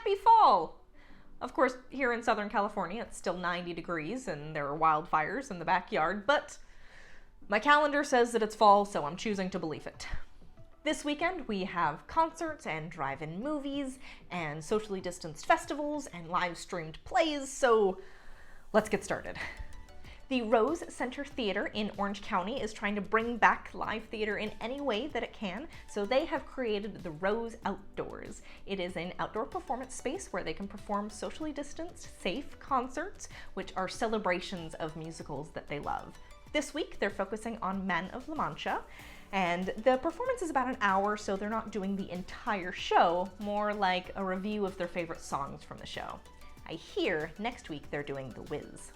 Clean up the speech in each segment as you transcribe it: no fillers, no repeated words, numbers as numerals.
happy fall! Of course, here in Southern California, it's still 90 degrees and there are wildfires in the backyard, but my calendar says that it's fall, so I'm choosing to believe it. This weekend, we have concerts and drive-in movies and socially distanced festivals and live-streamed plays, so let's get started. The Rose Center Theater in Orange County is trying to bring back live theater in any way that it can, so they have created the Rose Outdoors. It is an outdoor performance space where they can perform socially distanced, safe concerts, which are celebrations of musicals that they love. This week, they're focusing on Men of La Mancha, and the performance is about an hour, so they're not doing the entire show, more like a review of their favorite songs from the show. I hear next week they're doing The Wiz.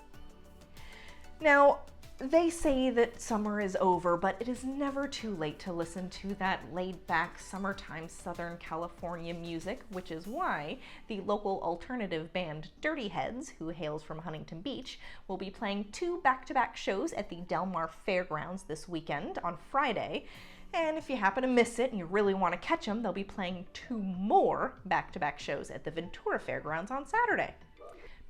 Now, they say that summer is over, but it is never too late to listen to that laid-back summertime Southern California music, which is why the local alternative band Dirty Heads, who hails from Huntington Beach, will be playing 2 back-to-back shows at the Del Mar Fairgrounds this weekend on Friday. And if you happen to miss it and you really want to catch them, they'll be playing 2 more back-to-back shows at the Ventura Fairgrounds on Saturday.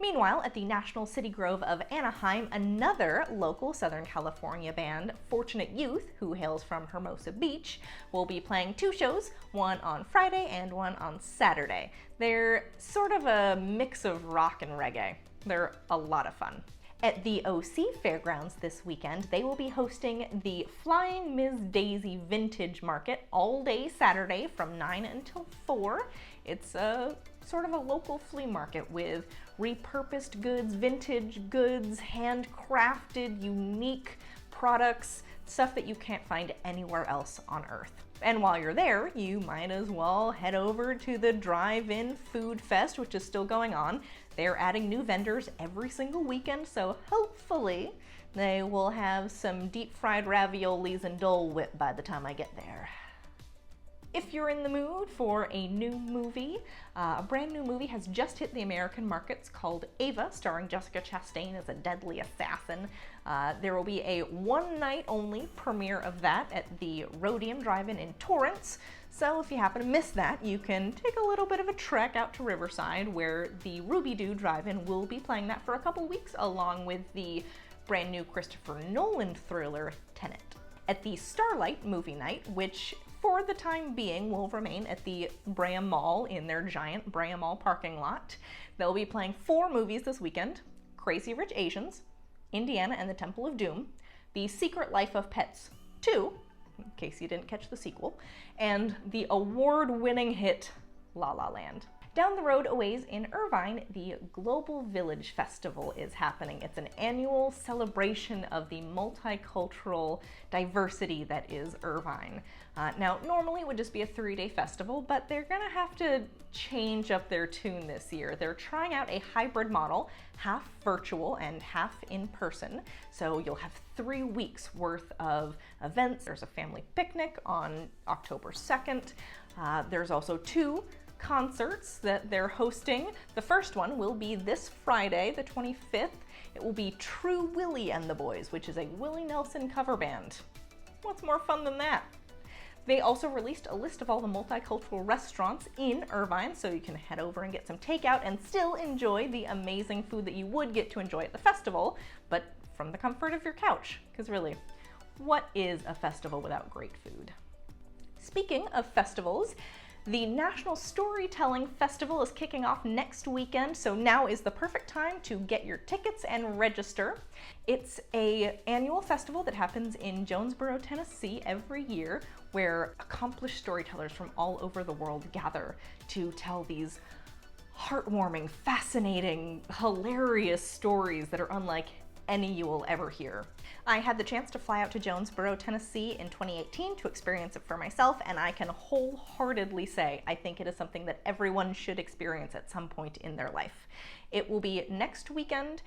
Meanwhile, at the National City Grove of Anaheim, another local Southern California band, Fortunate Youth, who hails from Hermosa Beach, will be playing 2 shows, one on Friday and one on Saturday. They're sort of a mix of rock and reggae. They're a lot of fun. At the OC Fairgrounds this weekend, they will be hosting the Flying Ms. Daisy Vintage Market all day Saturday from 9 until 4. It's a sort of a local flea market with repurposed goods, vintage goods, handcrafted, unique products, stuff that you can't find anywhere else on Earth. And while you're there, you might as well head over to the Drive-In Food Fest, which is still going on. They're adding new vendors every single weekend, so hopefully they will have some deep-fried raviolis and Dole Whip by the time I get there. If you're in the mood for a new movie, a brand new movie has just hit the American markets called Ava, starring Jessica Chastain as a deadly assassin. There will be a one-night-only premiere of that at the Rhodium Drive-In in Torrance. So if you happen to miss that, you can take a little bit of a trek out to Riverside, where the Ruby Doo Drive-In will be playing that for a couple weeks, along with the brand new Christopher Nolan thriller Tenet. At the Starlite movie night, which for the time being will remain at the Brea Mall in their giant Brea Mall parking lot, they'll be playing 4 movies this weekend: Crazy Rich Asians, Indiana and the Temple of Doom, The Secret Life of Pets 2, in case you didn't catch the sequel, and the award-winning hit La La Land. Down the road a ways in Irvine, the Global Village Festival is happening. It's an annual celebration of the multicultural diversity that is Irvine. Now, normally it would just be a 3-day festival, but they're gonna have to change up their tune this year. They're trying out a hybrid model, half virtual and half in person. So you'll have 3 weeks worth of events. There's a family picnic on October 2nd. There's also 2 concerts that they're hosting. The first one will be this Friday, the 25th. It will be True Willie and the Boys, which is a Willie Nelson cover band. What's more fun than that? They also released a list of all the multicultural restaurants in Irvine, so you can head over and get some takeout and still enjoy the amazing food that you would get to enjoy at the festival, but from the comfort of your couch. Because really, what is a festival without great food? Speaking of festivals, the National Storytelling Festival is kicking off next weekend, so now is the perfect time to get your tickets and register. It's an annual festival that happens in Jonesboro, Tennessee every year, where accomplished storytellers from all over the world gather to tell these heartwarming, fascinating, hilarious stories that are unlike any you will ever hear. I had the chance to fly out to Jonesboro, Tennessee in 2018 to experience it for myself, and I can wholeheartedly say I think it is something that everyone should experience at some point in their life. It will be next weekend.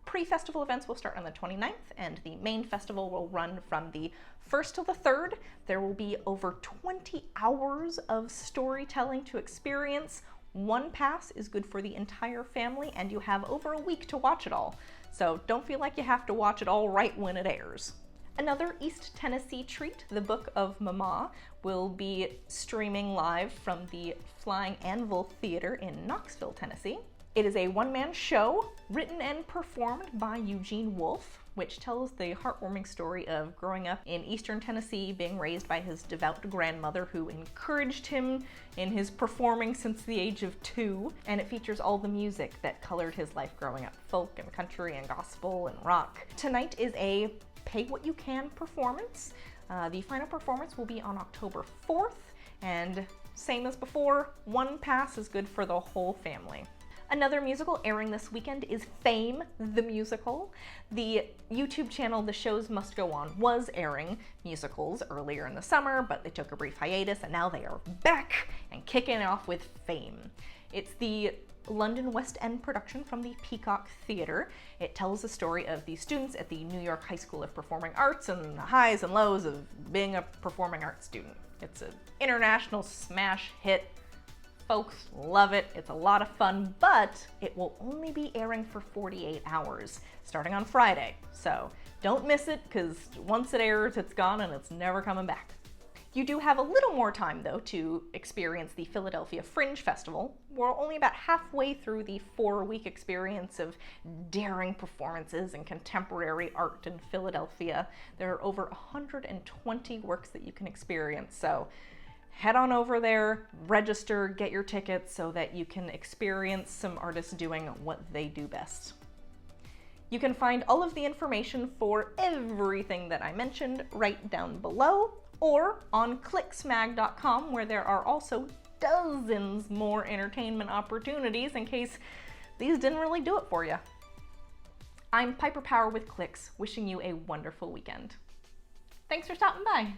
Pre-festival events will start on the 29th, and the main festival will run from the 1st till the 3rd. There will be over 20 hours of storytelling to experience. One pass is good for the entire family, and you have over a week to watch it all. So don't feel like you have to watch it all right when it airs. Another East Tennessee treat, the Book of Mama, will be streaming live from the Flying Anvil Theater in Knoxville, Tennessee. It is a one-man show written and performed by Eugene Wolfe, which tells the heartwarming story of growing up in Eastern Tennessee, being raised by his devout grandmother who encouraged him in his performing since the age of 2, and it features all the music that colored his life growing up, folk and country and gospel and rock. Tonight is a pay what you can performance. The final performance will be on October 4th, and same as before, one pass is good for the whole family. Another musical airing this weekend is Fame, the musical. The YouTube channel The Shows Must Go On was airing musicals earlier in the summer, but they took a brief hiatus and now they are back and kicking off with Fame. It's the London West End production from the Peacock Theatre. It tells the story of the students at the New York High School of Performing Arts and the highs and lows of being a performing arts student. It's an international smash hit. Folks love it. It's a lot of fun, but it will only be airing for 48 hours, starting on Friday. So don't miss it, because once it airs, it's gone and it's never coming back. You do have a little more time, though, to experience the Philadelphia Fringe Festival. We're only about halfway through the 4-week experience of daring performances and contemporary art in Philadelphia. There are over 120 works that you can experience, so head on over there, register, get your tickets so that you can experience some artists doing what they do best. You can find all of the information for everything that I mentioned right down below, or on klixmag.com, where there are also dozens more entertainment opportunities in case these didn't really do it for you. I'm Piper Power with Klix, wishing you a wonderful weekend. Thanks for stopping by.